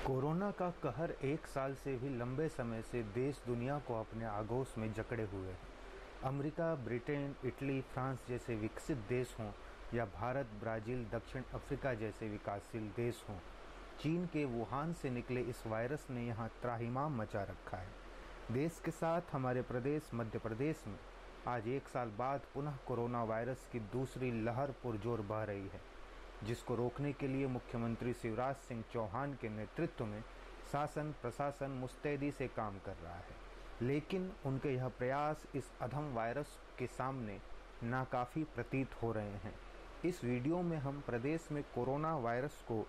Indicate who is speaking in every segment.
Speaker 1: Corona का कहर एक साल से भी लंबे समय से देश दुनिया को अपने आगोश में जकड़े हुए है। अमेरिका, ब्रिटेन, इटली, फ्रांस जैसे विकसित देश हों या भारत, ब्राज़ील, दक्षिण अफ्रीका जैसे विकासशील देश हों, चीन के वुहान से निकले इस वायरस ने यहाँ त्राहिमाम मचा रखा है। देश के साथ हमारे प्रदेश मध्य प्रदेश में आज एक साल बाद पुनः कोरोना वायरस की दूसरी लहर पुरजोर बह रही है, जिसको रोकने के लिए मुख्यमंत्री शिवराज सिंह चौहान के नेतृत्व में शासन प्रशासन मुस्तैदी से काम कर रहा है। लेकिन उनके यह प्रयास इस अधम वायरस के सामने नाकाफ़ी प्रतीत हो रहे हैं। इस वीडियो में हम प्रदेश में कोरोना वायरस को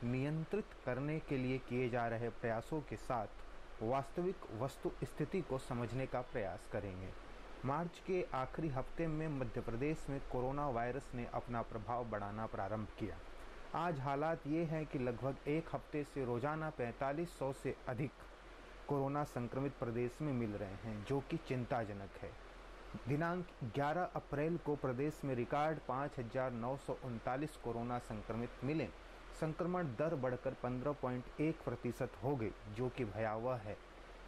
Speaker 1: नियंत्रित करने के लिए किए जा रहे प्रयासों के साथ वास्तविक वस्तु स्थिति को समझने का प्रयास करेंगे। मार्च के आखिरी हफ्ते में मध्य प्रदेश में कोरोना वायरस ने अपना प्रभाव बढ़ाना प्रारंभ किया। आज हालात ये हैं कि लगभग एक हफ्ते से रोजाना 4500 से अधिक कोरोना संक्रमित प्रदेश में मिल रहे हैं, जो कि चिंताजनक है। दिनांक 11 अप्रैल को प्रदेश में रिकॉर्ड 5939 कोरोना संक्रमित मिले। संक्रमण दर बढ़कर 15.1% हो गई, जो कि भयावह है।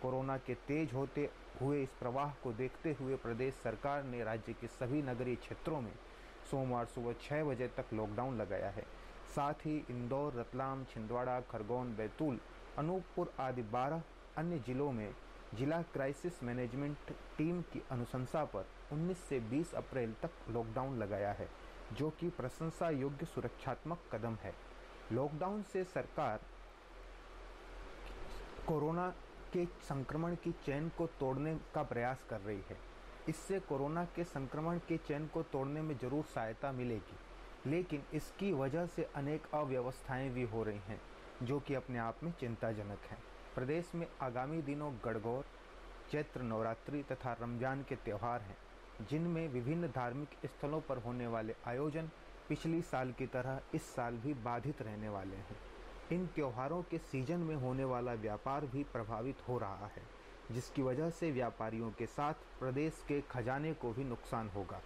Speaker 1: कोरोना के तेज होते हुए इस प्रवाह को देखते हुए प्रदेश सरकार ने राज्य के सभी नगरीय क्षेत्रों में सोमवार सुबह 6 बजे तक लॉकडाउन लगाया है। साथ ही इंदौर, रतलाम, छिंदवाड़ा, खरगोन, बैतूल, अनूपपुर आदि 12 अन्य जिलों में जिला क्राइसिस मैनेजमेंट टीम की अनुशंसा पर 19 से 20 अप्रैल तक लॉकडाउन लगाया है, जो कि प्रशंसा योग्य सुरक्षात्मक कदम है। लॉकडाउन से सरकार कोरोना के संक्रमण की चेन को तोड़ने का प्रयास कर रही है। इससे कोरोना के संक्रमण के चेन को तोड़ने में जरूर सहायता मिलेगी, लेकिन इसकी वजह से अनेक अव्यवस्थाएं भी हो रही हैं, जो कि अपने आप में चिंताजनक हैं। प्रदेश में आगामी दिनों गणगौर, चैत्र नवरात्रि तथा रमजान के त्यौहार हैं, जिनमें विभिन्न धार्मिक स्थलों पर होने वाले आयोजन पिछली साल की तरह इस साल भी बाधित रहने वाले हैं। इन त्योहारों के सीजन में होने वाला व्यापार भी प्रभावित हो रहा है, जिसकी वजह से व्यापारियों के साथ प्रदेश के खजाने को भी नुकसान होगा,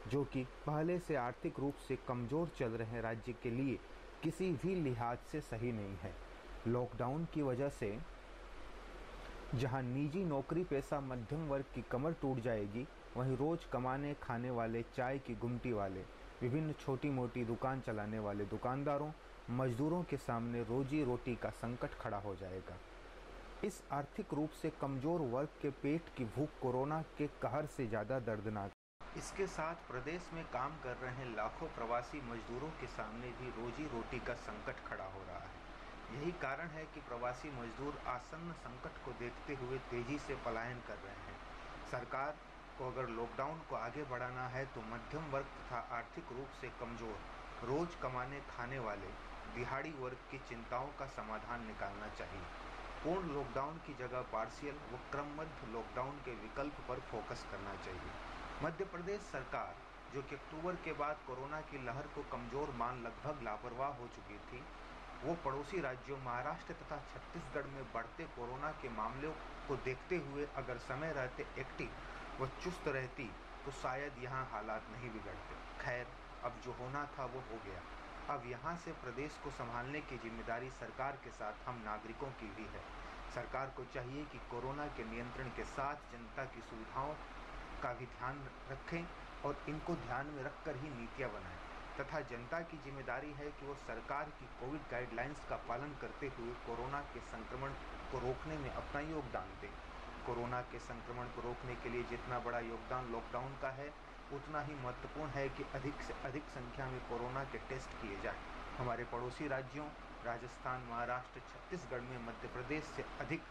Speaker 1: जो कि पहले से आर्थिक रूप से कमज़ोर चल रहे राज्य के लिए किसी भी लिहाज से सही नहीं है। लॉकडाउन की वजह से जहां निजी नौकरी पेशा मध्यम वर्ग की कमर टूट जाएगी, वहीं रोज कमाने खाने वाले, चाय की गुमटी वाले, विभिन्न छोटी मोटी दुकान चलाने वाले दुकानदारों, मजदूरों के सामने रोजी रोटी का संकट खड़ा हो जाएगा। इस आर्थिक रूप से कमजोर वर्ग के पेट की भूख कोरोना के कहर से ज़्यादा दर्दनाक। इसके साथ प्रदेश में काम कर रहे लाखों प्रवासी मजदूरों के सामने भी रोजी रोटी का संकट खड़ा हो रहा है। यही कारण है कि प्रवासी मजदूर आसन्न संकट को देखते हुए तेजी से पलायन कर रहे हैं। सरकार को अगर लॉकडाउन को आगे बढ़ाना है तो मध्यम वर्ग तथा आर्थिक रूप से कमजोर, रोज कमाने खाने वाले, दिहाड़ी वर्ग की चिंताओं का समाधान निकालना चाहिए। पूर्ण लॉकडाउन की जगह पार्शियल व क्रमबद्ध लॉकडाउन के विकल्प पर फोकस करना चाहिए। मध्य प्रदेश सरकार, जो कि अक्टूबर के बाद कोरोना की लहर को कमजोर मान लगभग लापरवाह हो चुकी थी, वो पड़ोसी राज्यों महाराष्ट्र तथा छत्तीसगढ़ में बढ़ते कोरोना के मामलों को देखते हुए अगर समय रहते एक्टिव व चुस्त रहती तो शायद यहाँ हालात नहीं बिगड़ते। खैर, अब जो होना था वो हो गया। अब यहाँ से प्रदेश को संभालने की जिम्मेदारी सरकार के साथ हम नागरिकों की भी है। सरकार को चाहिए कि कोरोना के नियंत्रण के साथ जनता की सुविधाओं का भी ध्यान रखें और इनको ध्यान में रखकर ही नीतियाँ बनाएं, तथा जनता की जिम्मेदारी है कि वो सरकार की कोविड गाइडलाइंस का पालन करते हुए कोरोना के संक्रमण को रोकने में अपना योगदान दें। कोरोना के संक्रमण को रोकने के लिए जितना बड़ा योगदान लॉकडाउन का है, उतना ही महत्वपूर्ण है कि अधिक से अधिक संख्या में कोरोना के टेस्ट किए जाएं। हमारे पड़ोसी राज्यों राजस्थान, महाराष्ट्र, छत्तीसगढ़ में मध्य प्रदेश से अधिक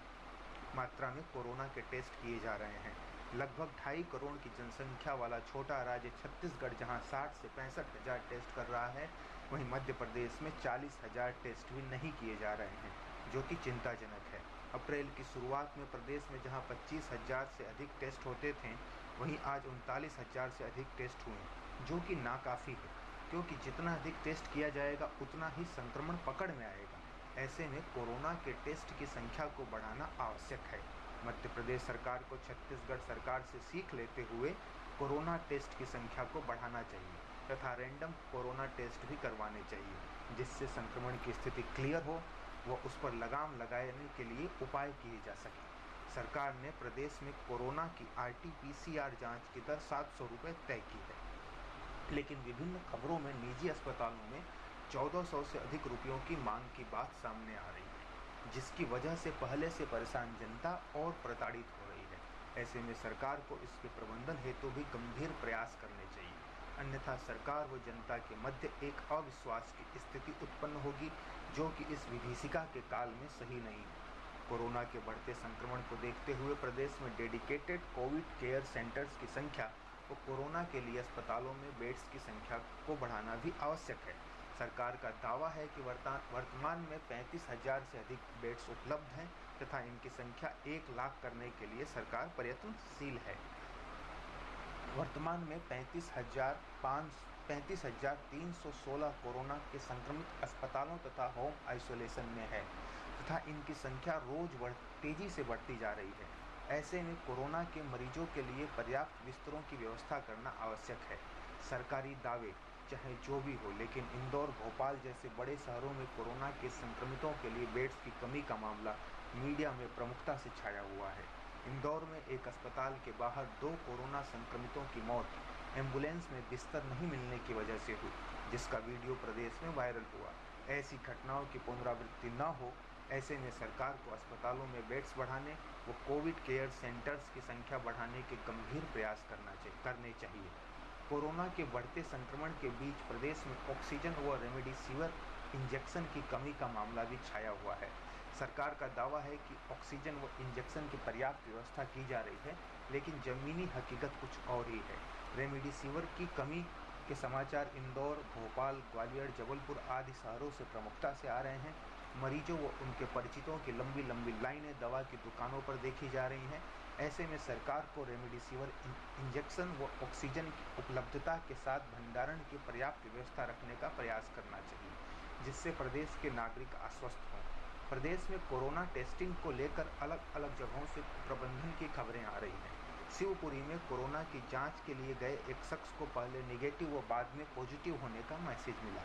Speaker 1: मात्रा में कोरोना के टेस्ट किए जा रहे हैं। लगभग 2.5 करोड़ की जनसंख्या वाला छोटा राज्य छत्तीसगढ़ जहां 60 से 65 हज़ार टेस्ट कर रहा है, वहीं मध्य प्रदेश में 40 हज़ार टेस्ट भी नहीं किए जा रहे हैं, जो कि चिंताजनक है। अप्रैल की शुरुआत में प्रदेश में जहां 25 हज़ार से अधिक टेस्ट होते थे, वहीं आज 39 हज़ार से अधिक टेस्ट हुए, जो कि नाकाफ़ी है, क्योंकि जितना अधिक टेस्ट किया जाएगा उतना ही संक्रमण पकड़ में आएगा। ऐसे में कोरोना के टेस्ट की संख्या को बढ़ाना आवश्यक है। मध्य प्रदेश सरकार को छत्तीसगढ़ सरकार से सीख लेते हुए कोरोना टेस्ट की संख्या को बढ़ाना चाहिए तथा रैंडम कोरोना टेस्ट भी करवाने चाहिए, जिससे संक्रमण की स्थिति क्लियर हो व उस पर लगाम लगाने के लिए उपाय किए जा सकें। सरकार ने प्रदेश में कोरोना की RT-PCR जांच की दर 700 रुपये तय की है, लेकिन विभिन्न खबरों में निजी अस्पतालों में 1400 से अधिक रुपयों की मांग की बात सामने आ रही है, जिसकी वजह से पहले से परेशान जनता और प्रताड़ित हो रही है। ऐसे में सरकार को इसके प्रबंधन हेतु भी गंभीर प्रयास करने चाहिए, अन्यथा सरकार व जनता के मध्य एक अविश्वास की स्थिति उत्पन्न होगी, जो कि इस विभीषिका के काल में सही नहीं है। कोरोना के बढ़ते संक्रमण को देखते हुए प्रदेश में डेडिकेटेड कोविड केयर सेंटर्स की संख्या और कोरोना के लिए अस्पतालों में बेड्स की संख्या को बढ़ाना भी आवश्यक है। सरकार का दावा है कि वर्तमान में 35,000 से अधिक बेड्स उपलब्ध हैं तथा इनकी संख्या 1 लाख करने के लिए सरकार प्रयत्नशील है। वर्तमान में 35,316 कोरोना के संक्रमित अस्पतालों तथा होम आइसोलेशन में है तथा इनकी संख्या रोज तेजी से बढ़ती जा रही है। ऐसे में कोरोना के मरीजों के लिए पर्याप्त बिस्तरों की व्यवस्था करना आवश्यक है। सरकारी दावे चाहे जो भी हो, लेकिन इंदौर, भोपाल जैसे बड़े शहरों में कोरोना के संक्रमितों के लिए बेड्स की कमी का मामला मीडिया में प्रमुखता से छाया हुआ है। इंदौर में एक अस्पताल के बाहर 2 कोरोना संक्रमितों की मौत एम्बुलेंस में बिस्तर नहीं मिलने की वजह से हुई, जिसका वीडियो प्रदेश में वायरल हुआ। ऐसी घटनाओं की पुनरावृत्ति न हो, ऐसे में सरकार को अस्पतालों में बेड्स बढ़ाने व कोविड केयर सेंटर्स की संख्या बढ़ाने के गंभीर प्रयास करने चाहिए। कोरोना के बढ़ते संक्रमण के बीच प्रदेश में ऑक्सीजन व रेमडेसिविर इंजेक्शन की कमी का मामला भी छाया हुआ है। सरकार का दावा है कि ऑक्सीजन व इंजेक्शन की पर्याप्त व्यवस्था की जा रही है, लेकिन जमीनी हकीकत कुछ और ही है। रेमडेसिविर की कमी के समाचार इंदौर, भोपाल, ग्वालियर, जबलपुर आदि शहरों से प्रमुखता से आ रहे हैं। मरीजों व उनके परिचितों की लंबी लंबी लाइनें दवा की दुकानों पर देखी जा रही हैं। ऐसे में सरकार को रेमडेसिविर इंजेक्शन व ऑक्सीजन की उपलब्धता के साथ भंडारण की पर्याप्त व्यवस्था रखने का प्रयास करना चाहिए, जिससे प्रदेश के नागरिक आश्वस्त हों। प्रदेश में कोरोना टेस्टिंग को लेकर अलग अलग जगहों से प्रबंधन की खबरें आ रही हैं। शिवपुरी में कोरोना की जांच के लिए गए एक शख्स को पहले नेगेटिव व बाद में पॉजिटिव होने का मैसेज मिला।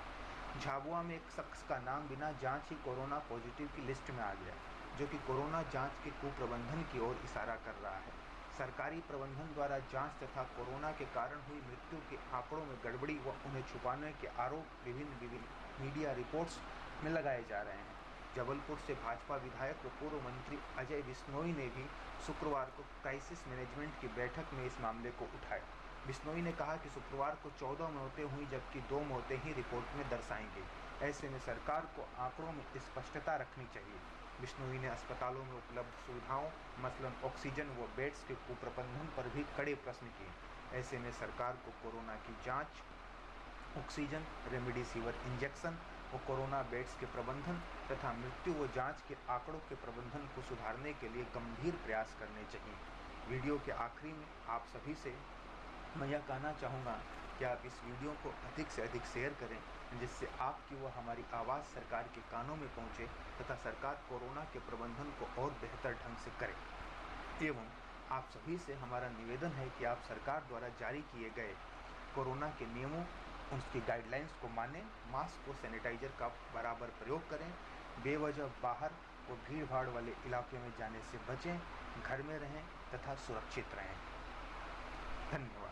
Speaker 1: झाबुआ में एक शख्स का नाम बिना जांच ही कोरोना पॉजिटिव की लिस्ट में आ गया, जो कि कोरोना जांच के कुप्रबंधन की ओर इशारा कर रहा है। सरकारी प्रबंधन द्वारा जांच तथा कोरोना के कारण हुई मृत्यु के आंकड़ों में गड़बड़ी व उन्हें छुपाने के आरोप विभिन्न मीडिया रिपोर्ट्स में लगाए जा रहे हैं। जबलपुर से भाजपा विधायक व पूर्व मंत्री अजय बिश्नोई ने भी शुक्रवार को क्राइसिस मैनेजमेंट की बैठक में इस मामले को उठाया। बिश्नोई ने कहा कि शुक्रवार को 14 मौतें हुई, जबकि 2 मौतें ही रिपोर्ट में दर्शाई गई। ऐसे में सरकार को आंकड़ों में स्पष्टता रखनी चाहिए। बिश्नोई ने अस्पतालों में उपलब्ध सुविधाओं मसलन ऑक्सीजन व बेड्स के कुप्रबंधन पर भी कड़े प्रश्न किए। ऐसे में सरकार को कोरोना की जांच, ऑक्सीजन, रेमडेसिविर इंजेक्शन व कोरोना बेड्स के प्रबंधन तथा मृत्यु व जांच के आंकड़ों के प्रबंधन को सुधारने के लिए गंभीर प्रयास करने चाहिए। वीडियो के आखिरी में आप सभी से मैं यह कहना चाहूँगा कि आप इस वीडियो को अधिक से अधिक शेयर करें, जिससे आपकी व हमारी आवाज़ सरकार के कानों में पहुँचे तथा सरकार कोरोना के प्रबंधन को और बेहतर ढंग से करे। एवं आप सभी से हमारा निवेदन है कि आप सरकार द्वारा जारी किए गए कोरोना के नियमों, उसकी गाइडलाइंस को मानें, मास्क व सैनिटाइजर का बराबर प्रयोग करें, बेवजह बाहर व भीड़ भाड़ वाले इलाके में जाने से बचें, घर में रहें तथा सुरक्षित रहें। धन्यवाद।